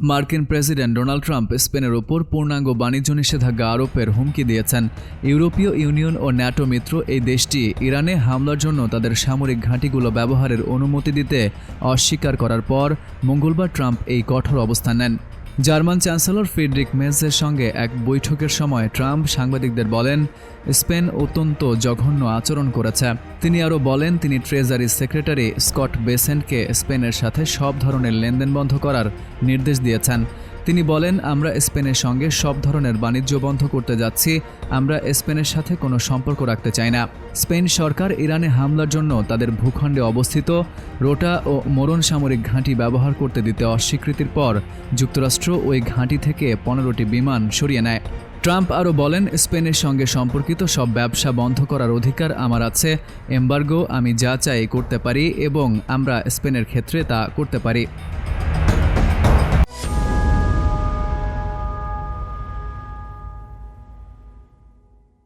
মার্কিন president Donald Trump স্পেনের ওপর পূর্ণাঙ্গ বাণিজ্য নিষেধাজ্ঞা আরোপের হুমকি দিয়েছেন। ইউরোপীয় ইউনিয়ন ও ন্যাটো মিত্র এই দেশটি ইরানে হামলার জন্য তাদের সামরিক ঘাঁটিগুলো ব্যবহারের অনুমতি দিতে অস্বীকার করার পর মঙ্গলবার ট্রাম্প এই কঠোর অবস্থান নেন। জার্মান চ্যান্সেলর ফ্রিডরিখ মের্জের সঙ্গে এক বৈঠকের সময় ট্রাম্প সাংবাদিকদের বলেন, স্পেন অত্যন্ত জঘন্য আচরণ করেছে। তিনি আরও বলেন, তিনি ট্রেজারি সেক্রেটারি স্কট বেসেন্টকে স্পেনের সাথে সব ধরনের লেনদেন বন্ধ করার নির্দেশ দিয়েছেন। তিনি বলেন, আমরা স্পেনের সঙ্গে সব ধরনের বাণিজ্য বন্ধ করতে যাচ্ছি। আমরা স্পেনের সাথে কোনো সম্পর্ক রাখতে চাই না। স্পেন সরকার ইরানে হামলার জন্য তাদের ভূখণ্ডে অবস্থিত রোটা ও মোরন সামরিক ঘাঁটি ব্যবহার করতে দিতে অস্বীকৃতির পর যুক্তরাষ্ট্র ওই ঘাঁটি থেকে 15টি বিমান সরিয়ে নেয়। ট্রাম্প আরও বলেন, স্পেনের সঙ্গে সম্পর্কিত সব ব্যবসা বন্ধ করার অধিকার আমার আছে। এমবার্গো আমি যা চাই করতে পারি এবং আমরা স্পেনের ক্ষেত্রে তা করতে পারি।